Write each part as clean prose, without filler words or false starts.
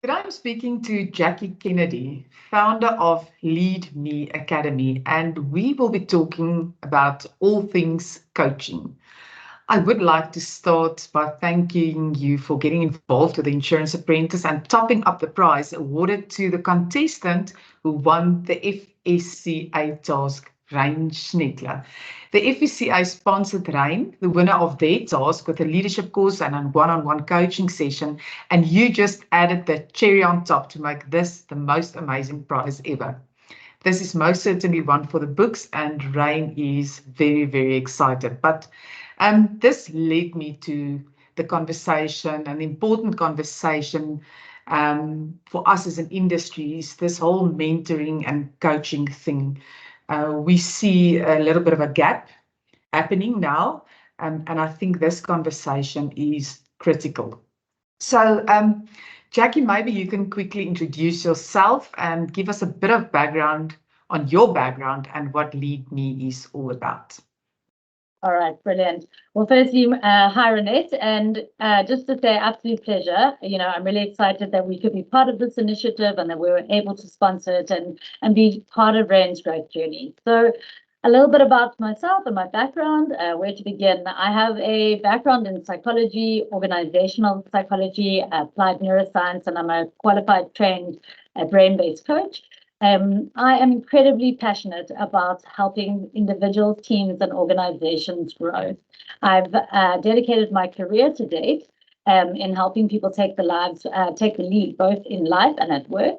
Today I'm speaking to Jackie Kennedy, founder of LeadMe Academy, and we will be talking about all things coaching. I would like to start by thanking you for getting involved with the Insurance Apprentice and topping up the prize awarded to the contestant who won the FSCA task, Rein Schneckler. The FSCA sponsored Rein, the winner of their task, with a leadership course and a one-on-one coaching session, and you just added the cherry on top to make this the most amazing prize ever. This is most certainly one for the books, and Rein is very, very excited. But this led me to the conversation, an important conversation for us as an industry, is this whole mentoring and coaching thing. We see a little bit of a gap happening now, and I think this conversation is critical. So, Jackie, maybe you can quickly introduce yourself and give us a bit of background on your background and what LeadMe is all about. All right, brilliant. Well, firstly, hi, Rianet, and just to say, absolute pleasure. I'm really excited that we could be part of this initiative and that we were able to sponsor it and be part of Rein's growth journey. So a little bit about myself and my background, where to begin. I have a background in psychology, organizational psychology, applied neuroscience, and I'm a qualified trained brain-based coach. I am incredibly passionate about helping individuals, teams, and organizations grow. I've dedicated my career to date in helping people take the lead, both in life and at work.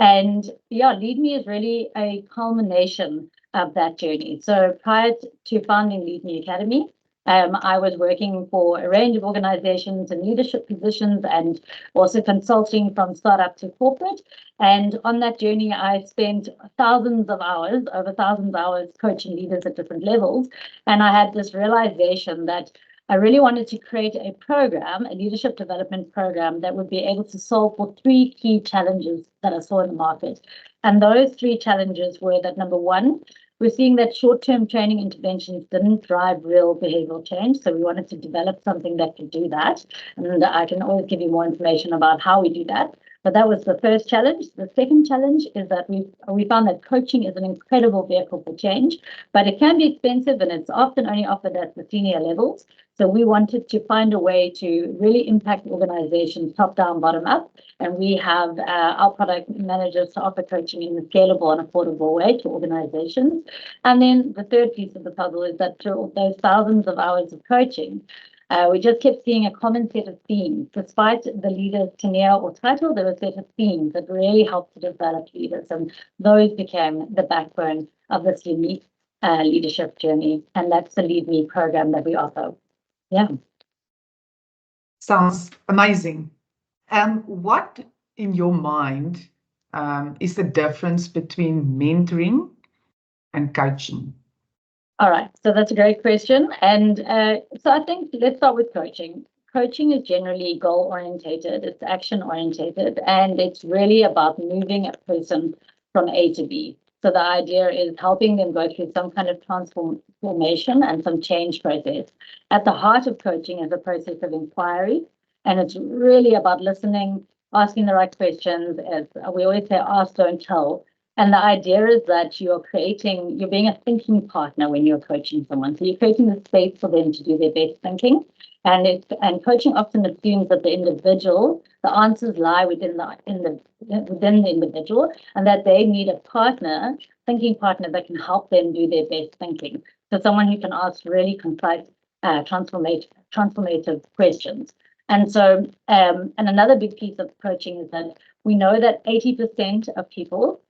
And yeah, LeadMe is really a culmination of that journey. So prior to founding LeadMe Academy, I was working for a range of organizations and leadership positions and also consulting from startup to corporate. And on that journey, I spent thousands of hours, over 1,000 hours, coaching leaders at different levels. And I had this realization that I really wanted to create a program, a leadership development program that would be able to solve for three key challenges that I saw in the market. And those three challenges were that, number one, we're seeing that short-term training interventions didn't drive real behavioral change. So we wanted to develop something that could do that. And I can always give you more information about how we do that. But that was the first challenge. The second challenge is that we found that coaching is an incredible vehicle for change, but it can be expensive and it's often only offered at the senior levels. So we wanted to find a way to really impact organizations top down, bottom up. And we have our product managers to offer coaching in a scalable and affordable way to organizations. And then the third piece of the puzzle is that through those thousands of hours of coaching, we just kept seeing a common set of themes. Despite the leader's tenure or title, there were a set of themes that really helped to develop leaders. And those became the backbone of this unique leadership journey. And that's the LeadMe program that we offer. Yeah. Sounds amazing. What, in your mind, is the difference between mentoring and coaching? All right, so that's a great question. And so I think let's start with coaching. Coaching is generally goal-orientated, it's action-orientated, and it's really about moving a person from A to B. So the idea is helping them go through some kind of transformation and some change process. At the heart of coaching is a process of inquiry, and it's really about listening, asking the right questions. As we always say, ask, don't tell. And the idea is that you're being a thinking partner when you're coaching someone. So you're creating the space for them to do their best thinking. And coaching often assumes that the answers lie within the individual, and that they need a thinking partner that can help them do their best thinking. So someone who can ask really concise, transformative questions. And so, and another big piece of coaching is that we know that 80% of people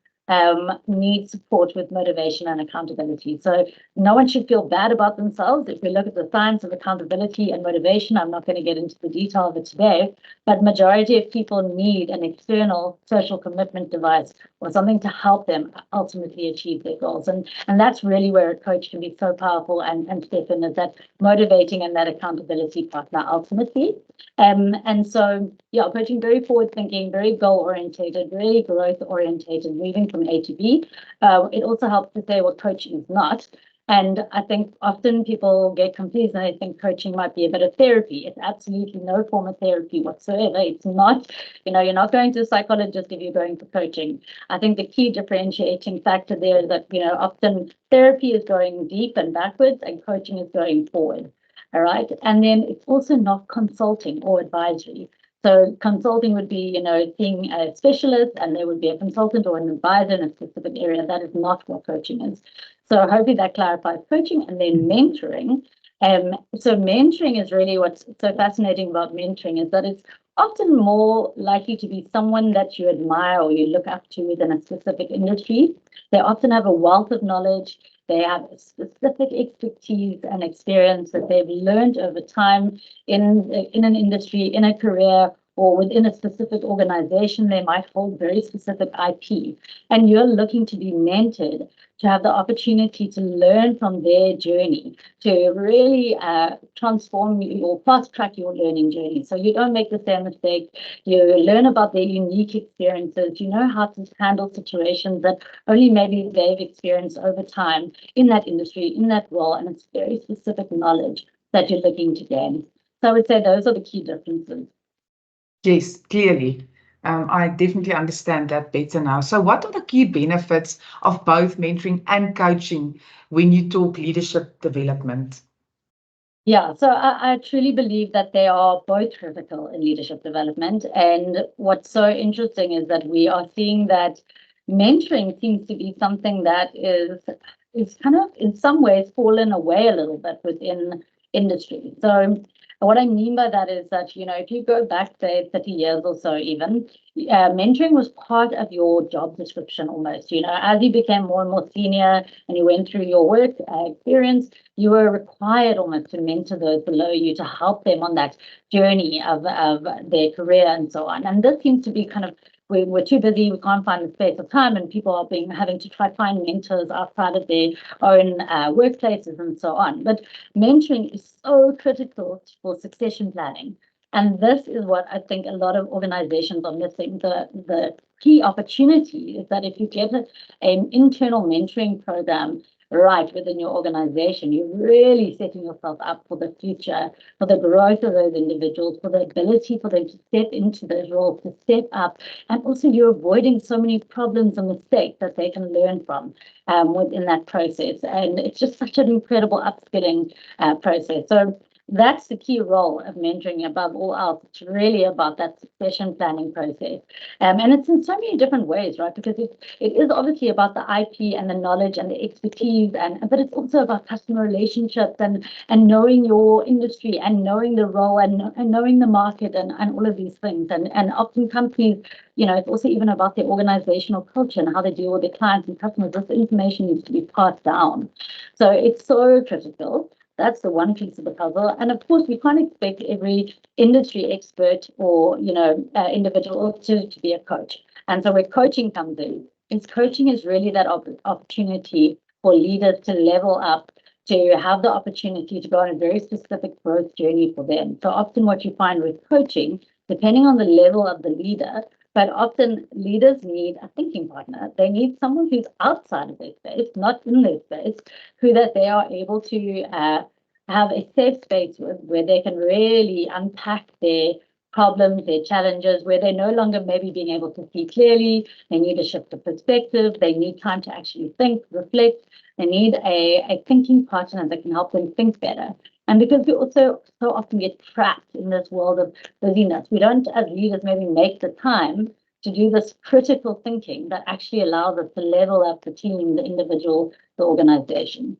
need support with motivation and accountability. So no one should feel bad about themselves. If we look at the science of accountability and motivation, I'm not going to get into the detail of it today, but majority of people need an external social commitment device or something to help them ultimately achieve their goals. And that's really where a coach can be so powerful and step in, is that motivating and that accountability partner ultimately. And so, yeah, coaching very forward thinking, very goal orientated, very growth orientated, moving from A to B. It also helps to say what coaching is not. And I think often people get confused and they think coaching might be a bit of therapy. It's absolutely no form of therapy whatsoever. It's not, you're not going to a psychologist if you're going for coaching. I think the key differentiating factor there is that, often therapy is going deep and backwards and coaching is going forward. All right. And then it's also not consulting or advisory. So consulting would be, seeing a specialist, and there would be a consultant or an advisor in a specific area. That is not what coaching is. So hopefully that clarifies coaching. And then mentoring. So mentoring is really what's so fascinating about mentoring, is that it's often more likely to be someone that you admire or you look up to within a specific industry. They often have a wealth of knowledge. They have specific expertise and experience that they've learned over time in an industry, in a career, or within a specific organization. They might hold very specific IP. And you're looking to be mentored, to have the opportunity to learn from their journey, to really transform or fast track your learning journey. So you don't make the same mistake. You learn about their unique experiences. You know how to handle situations that only maybe they've experienced over time in that industry, in that role, and it's very specific knowledge that you're looking to gain. So I would say those are the key differences. Yes, clearly. I definitely understand that better now. So what are the key benefits of both mentoring and coaching when you talk leadership development? Yeah, so I truly believe that they are both critical in leadership development. And what's so interesting is that we are seeing that mentoring seems to be something that is kind of in some ways fallen away a little bit within industry. So what I mean by that is that, if you go back, say, 30 years or so even, mentoring was part of your job description almost. As you became more and more senior and you went through your work experience, you were required almost to mentor those below you, to help them on that journey of their career and so on. And this seems to be kind of, we're too busy, we can't find the space of time, and people are having to try to find mentors outside of their own workplaces and so on. But mentoring is so critical for succession planning. And this is what I think a lot of organizations are missing. The key opportunity is that if you get an internal mentoring program right within your organization, you're really setting yourself up for the future, for the growth of those individuals, for the ability for them to step into those roles, to step up. And also you're avoiding so many problems and mistakes that they can learn from within that process. And it's just such an incredible upskilling process. So that's the key role of mentoring above all else. It's really about that succession planning process. And it's in so many different ways, right? Because it is obviously about the IP and the knowledge and the expertise, but it's also about customer relationships and knowing your industry and knowing the role and knowing the market and all of these things. And often companies, it's also even about their organizational culture and how they deal with their clients and customers. This information needs to be passed down. So it's so critical. That's the one piece of the puzzle. And of course, we can't expect every industry expert or, individual to be a coach. And so where coaching comes in, coaching is really that opportunity for leaders to level up, to have the opportunity to go on a very specific growth journey for them. So often what you find with coaching, depending on the level of the leader, but often leaders need a thinking partner. They need someone who's outside of their space, not in their space, that they are able to have a safe space with, where they can really unpack their problems, their challenges, where they're no longer maybe being able to see clearly. They need a shift of perspective. They need time to actually think, reflect. They need a thinking partner that can help them think better. And because we also so often get trapped in this world of busyness, we don't, as leaders, maybe make the time to do this critical thinking that actually allows us to level up the team, the individual, the organization.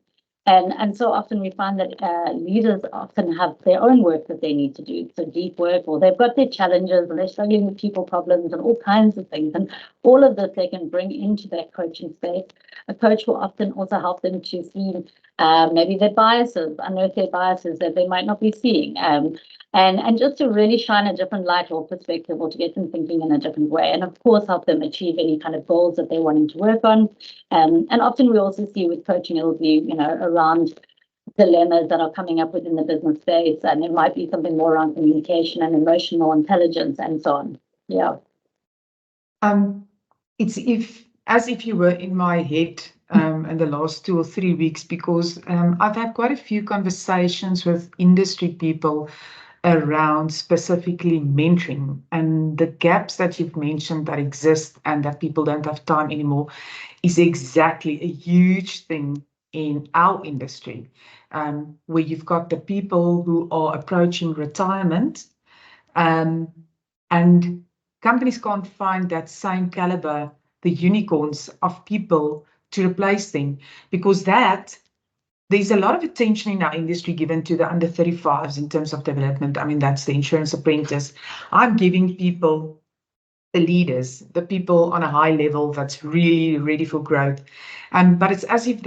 And so often we find that leaders often have their own work that they need to do, so deep work, or they've got their challenges and they're struggling with people problems and all kinds of things. And all of this they can bring into their coaching space. A coach will often also help them to see maybe their biases, unearth their biases that they might not be seeing. And just to really shine a different light or perspective, or to get them thinking in a different way. And of course, help them achieve any kind of goals that they're wanting to work on. And often we also see with coaching, it'll be, around dilemmas that are coming up within the business space. And it might be something more around communication and emotional intelligence and so on. Yeah. It's as if you were in my head in the last 2 or 3 weeks, because I've had quite a few conversations with industry people around specifically mentoring and the gaps that you've mentioned that exist and that people don't have time anymore is exactly a huge thing in our industry, where you've got the people who are approaching retirement, and companies can't find that same caliber, the unicorns of people to replace them, because there's a lot of attention in our industry given to the under 35s in terms of development. I mean, that's the insurance apprentice. I'm giving people the leaders, the people on a high level that's really ready for growth. But it's as if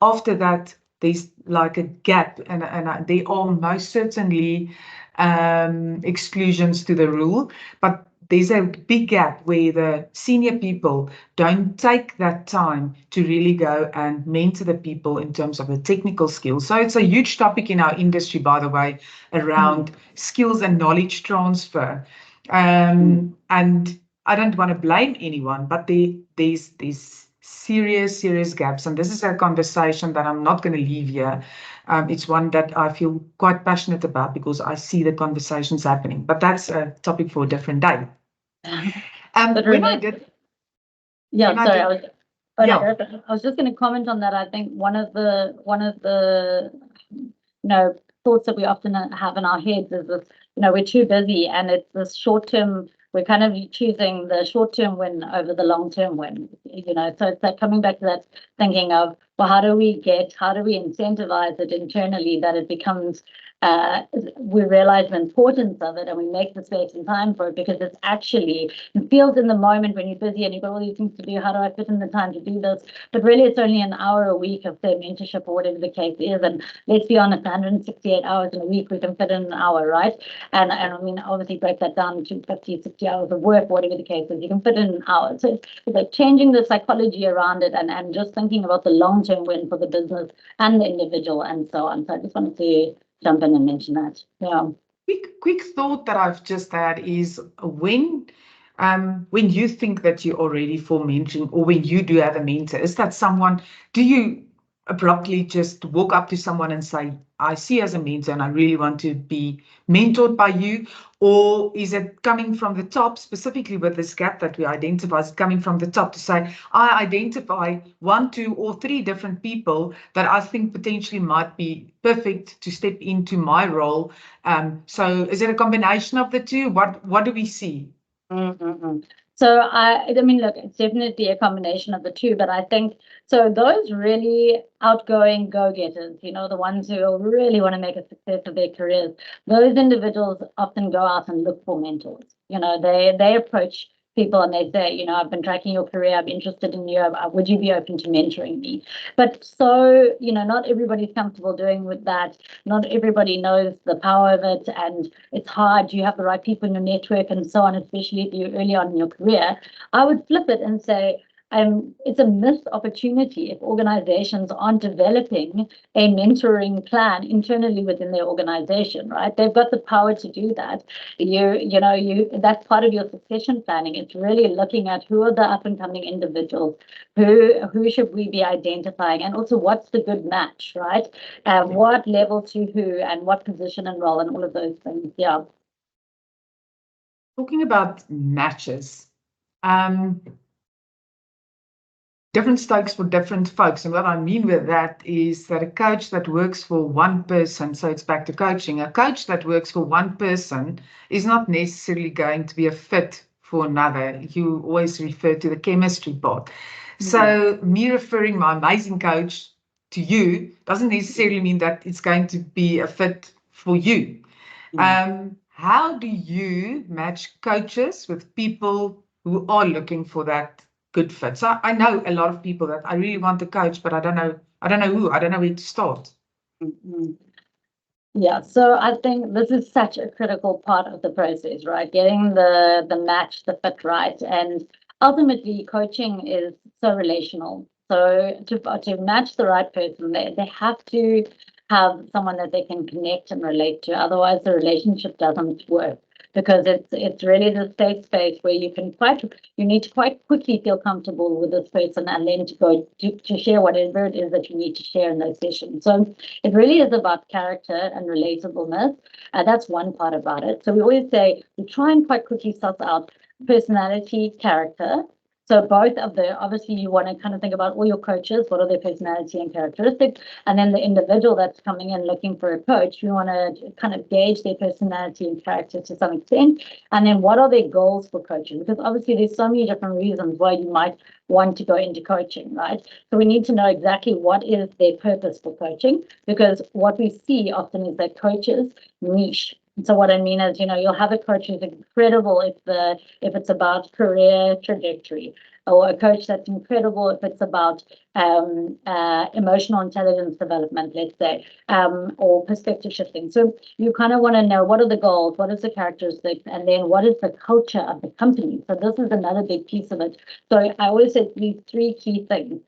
after that, there's like a gap, and there are most certainly exclusions to the rule, but there's a big gap where the senior people don't take that time to really go and mentor the people in terms of the technical skills. So it's a huge topic in our industry, by the way, around skills and knowledge transfer. And I don't want to blame anyone, but there's serious gaps. And this is a conversation that I'm not going to leave here. It's one that I feel quite passionate about because I see the conversations happening. But that's a topic for a different day. But when I did, yeah, when I sorry, did- I was. I was just going to comment on that. I think one of the thoughts that we often have in our heads is this, we're too busy, and it's this short term. We're kind of choosing the short term win over the long term win. So it's like coming back to that thinking of, well, how do we incentivize it internally that it becomes, we realize the importance of it and we make the space and time for it, because it's actually, it feels in the moment when you're busy and you've got all these things to do, how do I fit in the time to do this? But really it's only an hour a week of, say, mentorship or whatever the case is. And let's be honest, 168 hours in a week, we can fit in an hour, right? And I mean, obviously break that down to 50, 60 hours of work, whatever the case is, you can fit in an hour. So it's like changing the psychology around it and just thinking about the long-term win for the business and the individual and so on. So I just wanted to jump in and mention that. Yeah. Quick thought that I've just had is when you think that you are ready for mentoring, or when you do have a mentor, is that someone, do you abruptly just walk up to someone and say, I see you as a mentor and I really want to be mentored by you? Or is it coming from the top, specifically with this gap that we identify, is coming from the top to say, I identify 1, 2, or 3 different people that I think potentially might be perfect to step into my role? So is it a combination of the two? What do we see? So I mean, look, it's definitely a combination of the two, but I think, so those really outgoing go-getters, the ones who really want to make a success of their careers, those individuals often go out and look for mentors. They approach people and they say, I've been tracking your career, I'm interested in you, would you be open to mentoring me? But so, not everybody's comfortable doing with that. Not everybody knows the power of it, and it's hard. Do you have the right people in your network and so on, especially if you're early on in your career? I would flip it and say, it's a missed opportunity if organizations aren't developing a mentoring plan internally within their organization, right? They've got the power to do that. That's part of your succession planning. It's really looking at who are the up and coming individuals, who should we be identifying, and also what's the good match, right? What level to who, and what position and role, and all of those things. Yeah. Talking about matches, different strokes for different folks. And what I mean with that is that a coach that works for one person, so it's back to coaching, a coach that works for one person is not necessarily going to be a fit for another. You always refer to the chemistry part. So me referring my amazing coach to you doesn't necessarily mean that it's going to be a fit for you. How do you match coaches with people who are looking for that good fit? So I know a lot of people that I really want to coach, but I don't know who, I don't know where to start. Yeah, so I think this is such a critical part of the process, right? Getting the match, the fit right. And ultimately, coaching is so relational. So to match the right person, they have to have someone that they can connect and relate to. Otherwise, the relationship doesn't work. because it's really the safe space where you need to quite quickly feel comfortable with this person, and then to go to share whatever it is that you need to share in those sessions. So it really is about character and relatableness. That's one part about it. So we always say we try and quite quickly suss out personality, character. So both of the, obviously you want to kind of think about all your coaches, what are their personality and characteristics, and then the individual that's coming in looking for a coach, you want to kind of gauge their personality and character to some extent, and then what are their goals for coaching? Because obviously there's so many different reasons why you might want to go into coaching, right? So we need to know exactly what is their purpose for coaching, because what we see often is that coaches niche. So what I mean is, you'll have a coach who's incredible if it's about career trajectory, or a coach that's incredible if it's about emotional intelligence development, let's say, or perspective shifting. So you kind of want to know what are the goals, what is the characteristics, and then what is the culture of the company. So this is another big piece of it. So I always say these three key things.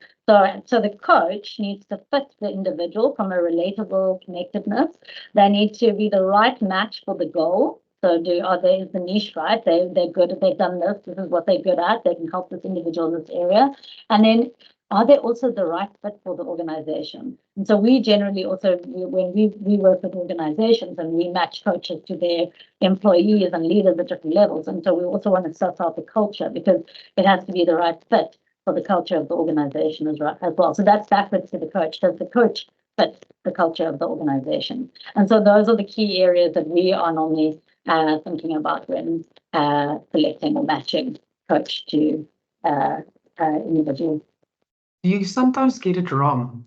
So the coach needs to fit the individual from a relatable connectedness. They need to be the right match for the goal. So are they the niche, right? They're good, they've done this is what they're good at, they can help this individual in this area. And then are they also the right fit for the organization? And so we generally also, when we work with organizations and we match coaches to their employees and leaders at different levels. And so we also want to suss out the culture, because it has to be the right fit for the culture of the organization as well. So that's backwards to the coach. Does the coach fit the culture of the organization? And so those are the key areas that we are normally thinking about when selecting or matching coach to individual. Do you sometimes get it wrong?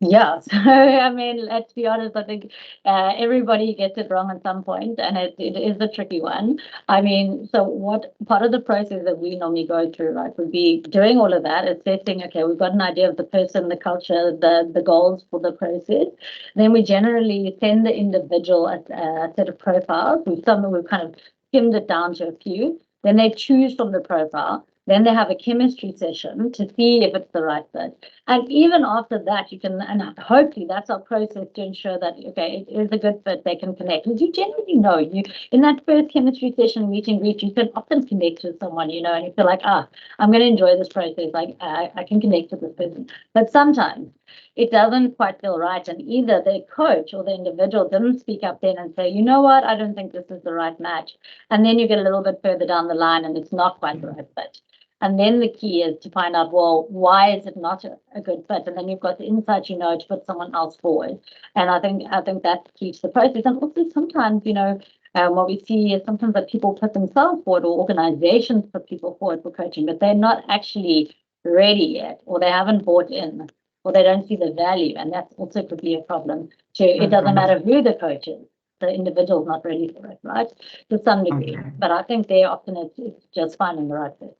Yeah, so I mean, let's be honest, I think everybody gets it wrong at some point, and it is a tricky one. I mean, so what part of the process that we normally go through, right, would be doing all of that, assessing, okay, we've got an idea of the person, the culture, the goals for the process. Then we generally send the individual a set of profiles. We've kind of skimmed it down to a few. Then they choose from the profile. Then they have a chemistry session to see if it's the right fit. And even after that, you can, and hopefully that's our process to ensure that, okay, it is a good fit, they can connect. Because you generally know, in that first chemistry session, meet and greet, you can often connect with someone, and you feel like, I'm going to enjoy this process, like I can connect with this person. But sometimes it doesn't quite feel right, and either the coach or the individual didn't speak up then and say, you know what, I don't think this is the right match. And then you get a little bit further down the line and it's not quite the right fit. And then the key is to find out, well, why is it not a good fit? And then you've got the insight, to put someone else forward. And I think that keeps the process. And also sometimes, what we see is sometimes that people put themselves forward, or organizations put people forward for coaching, but they're not actually ready yet, or they haven't bought in, or they don't see the value. And that also could be a problem too. It doesn't matter who the coach is. The individual's not ready for it, right? To some degree. Okay. But I think they often it's just finding the right fit.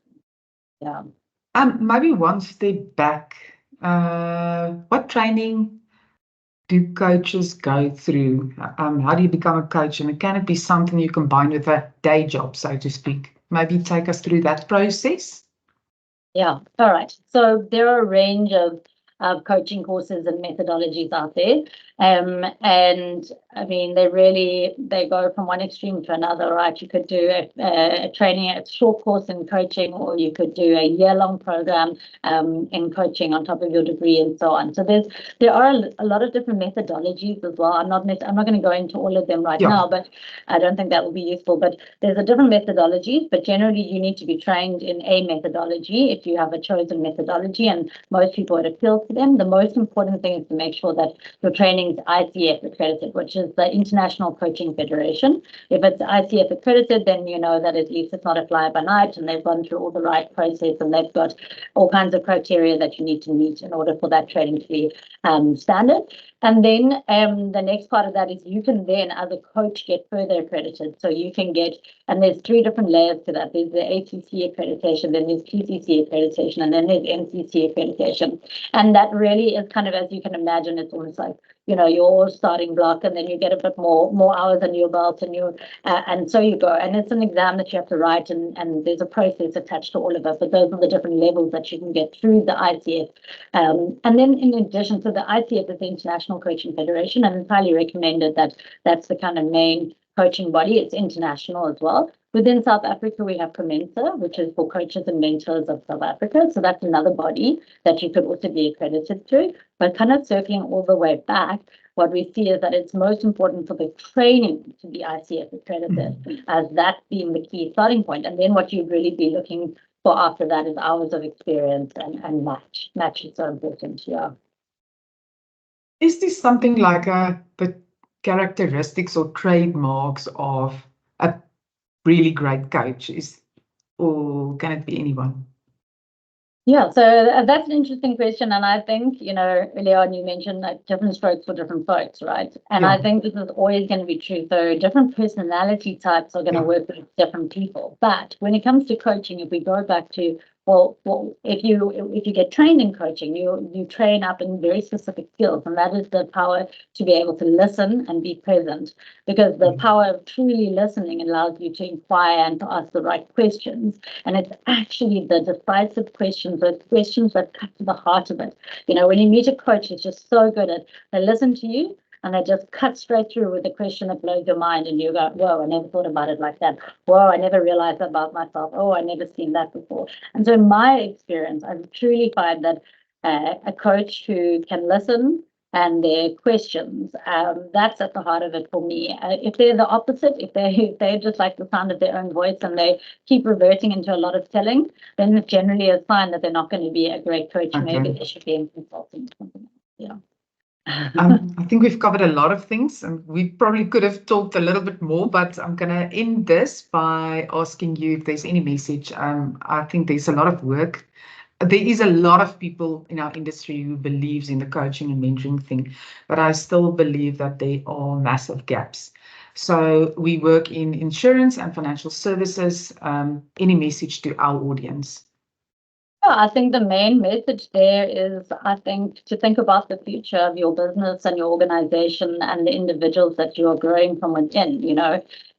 Yeah. Maybe one step back. What training do coaches go through? How do you become a coach? And can it be something you combine with a day job, so to speak? Maybe take us through that process. Yeah. All right. So there are a range of coaching courses and methodologies out there. And I mean, they go from one extreme to another, right? You could do a training, a short course in coaching, or you could do a year-long program in coaching on top of your degree and so on. So there are a lot of different methodologies as well. I'm not going to go into all of them right now, but I don't think that will be useful. But there's a different methodologies, but generally you need to be trained in a methodology if you have a chosen methodology, and most people would appeal to them. The most important thing is to make sure that your training is ICF accredited, which is the International Coaching Federation. If it's ICF accredited, then you know that at least it's not a fly-by-night, and they've gone through all the right process, and they've got all kinds of criteria that you need to meet in order for that training to be standard. And then the next part of that is you can then, as a coach, get further accredited. So you can get, and there's 3 different layers to that. There's the ACC accreditation, then there's PCC accreditation, and then there's MCC accreditation. And that really is kind of, as you can imagine, it's almost like, your starting block, and then you get a bit more hours under your belt, and so you go. And it's an exam that you have to write, and there's a process attached to all of it. But those are the different levels that you can get through the ICF. And then in addition to the ICF is the International Coaching Federation, and it's highly recommended that that's the kind of main coaching body. It's international as well. Within South Africa, we have Commensa, which is for coaches and mentors of South Africa. So that's another body that you could also be accredited to. But kind of circling all the way back, what we see is that it's most important for the training to be ICF accredited, as that being the key starting point. And then what you'd really be looking for after that is hours of experience and match. Match is so important, yeah. Is this something like the characteristics or trademarks of a really great coach, or can it be anyone? Yeah, so that's an interesting question. And I think, earlier on you mentioned like different strokes for different folks, right? And I think this is always going to be true. So different personality types are going to work with different people. But when it comes to coaching, if we go back to, well, if you get trained in coaching, you train up in very specific skills, and that is the power to be able to listen and be present, because the power of truly listening allows you to inquire and to ask the right questions. And it's actually the decisive questions, those questions that cut to the heart of it. When you meet a coach, it's just so good at, they listen to you, and they just cut straight through with a question that blows your mind, and you go, whoa, I never thought about it like that. Whoa, I never realized that about myself. Oh, I never seen that before. And so in my experience, I truly find that a coach who can listen and their questions, that's at the heart of it for me. If they're the opposite, if they just like the sound of their own voice and they keep reverting into a lot of telling, then it's generally a sign that they're not going to be a great coach. Okay. Maybe they should be in consulting or something. Yeah. I think we've covered a lot of things, and we probably could have talked a little bit more, but I'm going to end this by asking you if there's any message. I think there's a lot of work. There is a lot of people in our industry who believes in the coaching and mentoring thing, but I still believe that there are massive gaps. So we work in insurance and financial services. Any message to our audience? Yeah, I think the main message there is, I think, to think about the future of your business and your organization and the individuals that you are growing from within.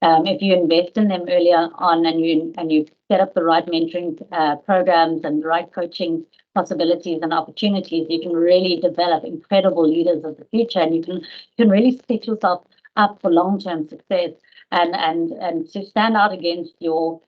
If you invest in them earlier on and you set up the right mentoring programs and the right coaching possibilities and opportunities, you can really develop incredible leaders of the future, and you can really set yourself up for long-term success and to stand out against your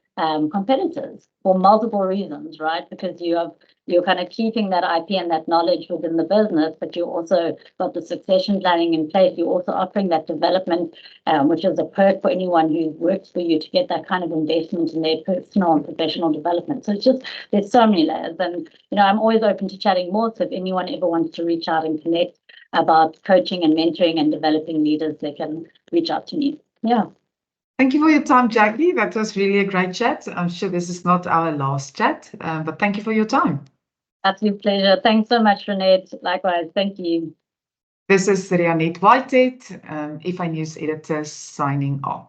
competitors for multiple reasons, right? Because you're kind of keeping that IP and that knowledge within the business, but you also got the succession planning in place. You're also offering that development, which is a perk for anyone who works for you to get that kind of investment in their personal and professional development. So it's just, there's so many layers, and I'm always open to chatting more. So if anyone ever wants to reach out and connect about coaching and mentoring and developing leaders, they can reach out to me. Yeah. Thank you for your time, Jackie. That was really a great chat. I'm sure this is not our last chat, but thank you for your time. Absolute pleasure. Thanks so much, Rianet. Likewise. Thank you. This is Rianet Whitehead, FAnews Editor, signing off.